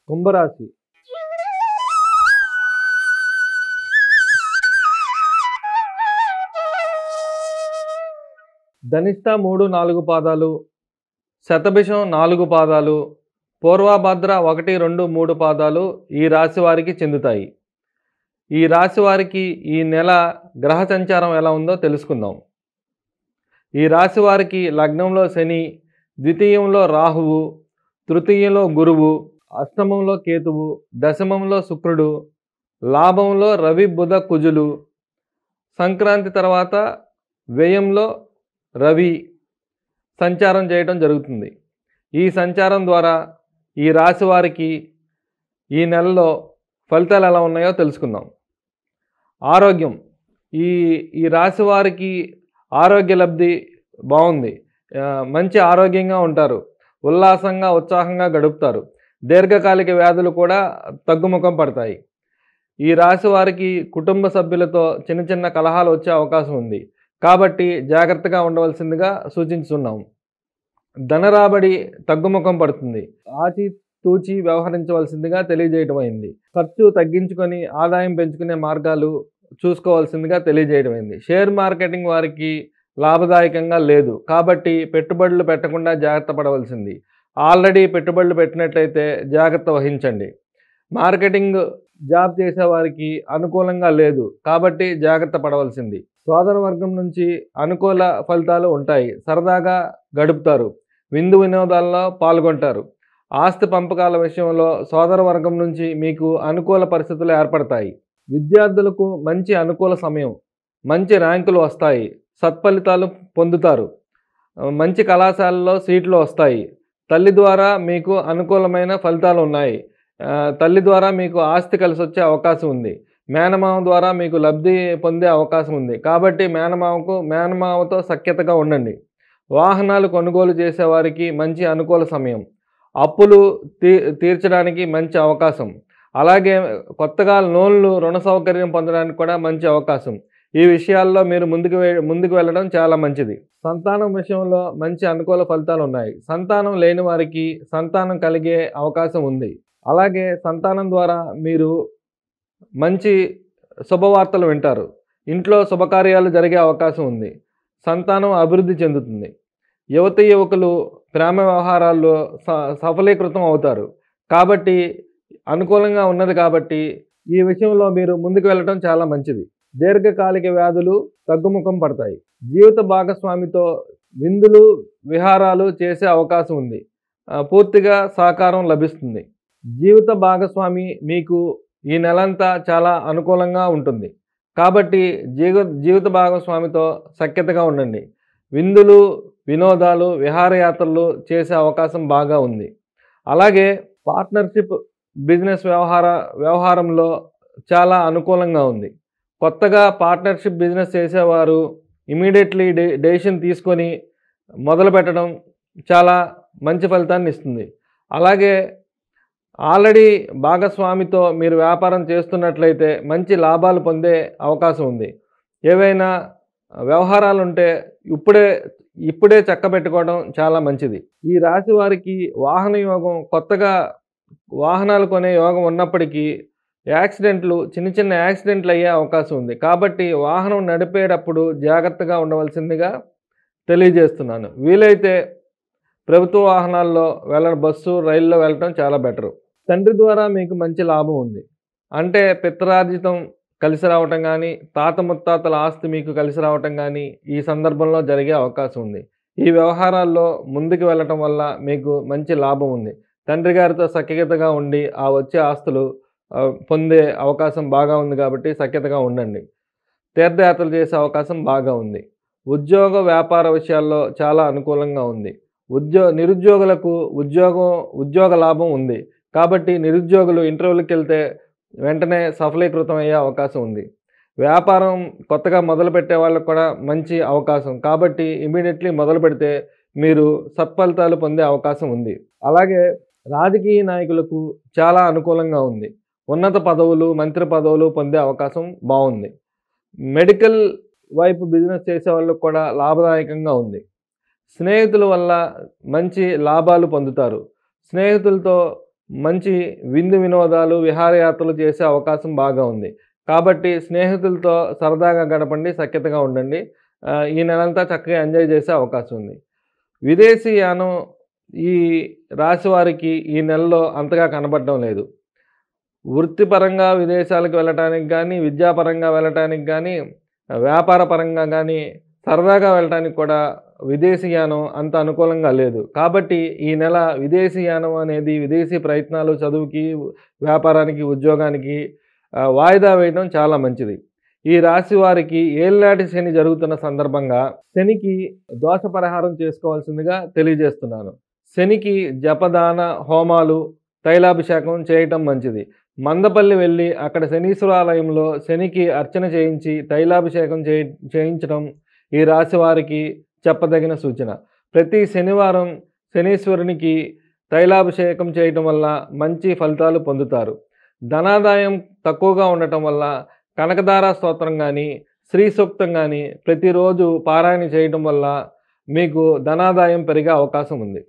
కుంభరాశి. ధనిష్ట 3, 4 పాదాలు, శతభిషం 4 పాదాలు, పూర్వభద్ర 1, 2, 3 పాదాలు ఈ రాశి వారికి చెందుతాయి. ఈ రాశి వారికి ఈ నెల గ్రహ సంచారం ఎలా ఉందో తెలుసుకుందాం. ఈ రాశి వారికి లగ్నంలో శని, ద్వితీయంలో రాహువు, తృతీయంలో గురువు, అష్టమంలో కేతువు, దశమంలో శుక్రుడు, లాభంలో రవి బుధ కుజులు, సంక్రాంతి తర్వాత వ్యయంలో రవి సంచారం చేయటం జరుగుతుంది. ఈ సంచారం ద్వారా ఈ రాశి వారికి ఈ నెలలో ఫలితాలు ఎలా ఉన్నాయో తెలుసుకుందాం. ఆరోగ్యం. ఈ రాశి వారికి ఆరోగ్య లబ్ధి బాగుంది. మంచి ఆరోగ్యంగా ఉంటారు. ఉల్లాసంగా ఉత్సాహంగా గడుపుతారు. దీర్ఘకాలిక వ్యాధులు కూడా తగ్గుముఖం పడతాయి. ఈ రాశి వారికి కుటుంబ సభ్యులతో చిన్న చిన్న కలహాలు వచ్చే అవకాశం ఉంది. కాబట్టి జాగ్రత్తగా ఉండవలసిందిగా సూచించుతున్నాము. ధనరాబడి తగ్గుముఖం పడుతుంది. ఆచితూచి వ్యవహరించవలసిందిగా తెలియజేయడం అయింది. ఖర్చు తగ్గించుకొని ఆదాయం పెంచుకునే మార్గాలు చూసుకోవాల్సిందిగా తెలియజేయడం అయింది. షేర్ మార్కెటింగ్ వారికి లాభదాయకంగా లేదు. కాబట్టి పెట్టుబడులు పెట్టకుండా జాగ్రత్త పడవలసింది. ఆల్రెడీ పెట్టుబడులు పెట్టినట్లయితే జాగ్రత్త వహించండి. మార్కెటింగ్ జాబ్ చేసే వారికి అనుకూలంగా లేదు. కాబట్టి జాగ్రత్త పడవలసింది. సోదర వర్గం నుంచి అనుకూల ఫలితాలు ఉంటాయి. సరదాగా గడుపుతారు. విందు వినోదాల్లో పాల్గొంటారు. ఆస్తి పంపకాల విషయంలో సోదర వర్గం నుంచి మీకు అనుకూల పరిస్థితులు ఏర్పడతాయి. విద్యార్థులకు మంచి అనుకూల సమయం. మంచి ర్యాంకులు వస్తాయి. సత్ఫలితాలు పొందుతారు. మంచి కళాశాలలో సీట్లు వస్తాయి. తల్లి ద్వారా మీకు అనుకూలమైన ఫలితాలు ఉన్నాయి. తల్లి ద్వారా మీకు ఆస్తి కలిసి వచ్చే అవకాశం ఉంది. మేనమామ ద్వారా మీకు లబ్ధి పొందే అవకాశం ఉంది. కాబట్టి మేనమామతో సఖ్యతగా ఉండండి. వాహనాలు కొనుగోలు చేసేవారికి మంచి అనుకూల సమయం. అప్పులు తీర్చడానికి మంచి అవకాశం. అలాగే కొత్తగా లోన్లు రుణ సౌకర్యం పొందడానికి కూడా మంచి అవకాశం. ఈ విషయాల్లో మీరు ముందుకు వెళ్ళడం చాలా మంచిది. సంతానం విషయంలో మంచి అనుకూల ఫలితాలు ఉన్నాయి. సంతానం లేని వారికి సంతానం కలిగే అవకాశం ఉంది. అలాగే సంతానం ద్వారా మీరు మంచి శుభవార్తలు వింటారు. ఇంట్లో శుభకార్యాలు జరిగే అవకాశం ఉంది. సంతానం అభివృద్ధి చెందుతుంది. యువతీ యువకులు ప్రేమ వ్యవహారాల్లో సఫలీకృతం అవుతారు. కాబట్టి అనుకూలంగా ఉన్నది. కాబట్టి ఈ విషయంలో మీరు ముందుకు వెళ్ళడం చాలా మంచిది. దీర్ఘకాలిక వ్యాధులు తగ్గుముఖం పడతాయి. జీవిత భాగస్వామితో విందులు విహారాలు చేసే అవకాశం ఉంది. పూర్తిగా సహకారం లభిస్తుంది. జీవిత భాగస్వామి మీకు ఈ నెలంతా చాలా అనుకూలంగా ఉంటుంది. కాబట్టి జీవిత భాగస్వామితో సఖ్యతగా ఉండండి. విందులు వినోదాలు విహారయాత్రలు చేసే అవకాశం బాగా ఉంది. అలాగే పార్ట్నర్షిప్ బిజినెస్ వ్యవహారంలో చాలా అనుకూలంగా ఉంది. కొత్తగా పార్ట్నర్షిప్ బిజినెస్ చేసేవారు ఇమీడియట్లీ డెసిషన్ తీసుకొని మొదలు పెట్టడం చాలా మంచి ఫలితాన్ని ఇస్తుంది. అలాగే ఆల్రెడీ భాగస్వామితో మీరు వ్యాపారం చేస్తున్నట్లయితే మంచి లాభాలు పొందే అవకాశం ఉంది. ఏవైనా వ్యవహారాలు ఉంటే ఇప్పుడే చక్కబెట్టుకోవడం చాలా మంచిది. ఈ రాశి వారికి వాహన యోగం, కొత్తగా వాహనాలు కొనే యోగం ఉన్నప్పటికీ చిన్న చిన్న యాక్సిడెంట్లు అయ్యే అవకాశం ఉంది. కాబట్టి వాహనం నడిపేటప్పుడు జాగ్రత్తగా ఉండవలసిందిగా తెలియజేస్తున్నాను. వీలైతే ప్రభుత్వ వాహనాల్లో బస్సు రైల్లో వెళ్ళటం చాలా బెటరు. తండ్రి ద్వారా మీకు మంచి లాభం ఉంది. అంటే పిత్రార్జితం కలిసి రావటం కానీ, తాత ముత్తాతల ఆస్తి మీకు కలిసి రావటం కానీ ఈ సందర్భంలో జరిగే అవకాశం ఉంది. ఈ వ్యవహారాల్లో ముందుకు వెళ్ళటం వల్ల మీకు మంచి లాభం ఉంది. తండ్రి గారితో సఖ్యతగా ఉండి ఆ వచ్చే ఆస్తులు పొందే అవకాశం బాగా ఉంది. కాబట్టి సఖ్యతగా ఉండండి. తీర్థయాత్రలు చేసే అవకాశం బాగా ఉంది. ఉద్యోగ వ్యాపార విషయాల్లో చాలా అనుకూలంగా ఉంది. నిరుద్యోగులకు ఉద్యోగ లాభం ఉంది. కాబట్టి నిరుద్యోగులు ఇంటర్వ్యూలకు వెళ్తే వెంటనే సఫలీకృతం అయ్యే అవకాశం ఉంది. వ్యాపారం కొత్తగా మొదలుపెట్టే వాళ్ళకు కూడా మంచి అవకాశం. కాబట్టి ఇమీడియట్లీ మొదలు పెడితే మీరు సత్ఫలితాలు పొందే అవకాశం ఉంది. అలాగే రాజకీయ నాయకులకు చాలా అనుకూలంగా ఉంది. ఉన్నత పదవులు, మంత్రి పదవులు పొందే అవకాశం బాగుంది. మెడికల్ వైపు బిజినెస్ చేసే వాళ్ళకు కూడా లాభదాయకంగా ఉంది. స్నేహితుల వల్ల మంచి లాభాలు పొందుతారు. స్నేహితులతో మంచి విందు వినోదాలు, విహారయాత్రలు చేసే అవకాశం బాగా ఉంది. కాబట్టి స్నేహితులతో సరదాగా గడపండి, సఖ్యతగా ఉండండి. ఈ నెలంతా చక్కగా ఎంజాయ్ చేసే అవకాశం ఉంది. విదేశీయానం ఈ రాశి వారికి ఈ నెలలో అంతగా కనబడడం లేదు. వృత్తిపరంగా విదేశాలకు వెళ్ళటానికి గానీ, విద్యాపరంగా వెళ్ళటానికి గానీ, వ్యాపార పరంగా గానీ, సరదాగా వెళ్ళటానికి కూడా విదేశీయానం అంత అనుకూలంగా లేదు. కాబట్టి ఈ నెల విదేశీయానం అనేది విదేశీ ప్రయత్నాలు చదువుకి, వ్యాపారానికి, ఉద్యోగానికి వాయిదా వేయడం చాలా మంచిది. ఈ రాశి వారికి ఏలినాటి శని జరుగుతున్న సందర్భంగా శనికి దోష పరిహారం చేసుకోవాల్సిందిగా తెలియజేస్తున్నాను. శనికి జపదాన హోమాలు, తైలాభిషేకం చేయటం మంచిది. మందపల్లి వెళ్ళి అక్కడ శనీశ్వరాలయంలో శనికి అర్చన చేయించి తైలాభిషేకం చేయించడం ఈ రాశి వారికి చెప్పదగిన సూచన. ప్రతి శనివారం శనీశ్వరునికి తైలాభిషేకం చేయటం వల్ల మంచి ఫలితాలు పొందుతారు. ధనాదాయం తక్కువగా ఉండటం వల్ల కనకదార స్తోత్రం కానీ, శ్రీ సూక్తం కానీ ప్రతిరోజు పారాయణ చేయటం వల్ల మీకు ధనాదాయం పెరిగే అవకాశం ఉంది.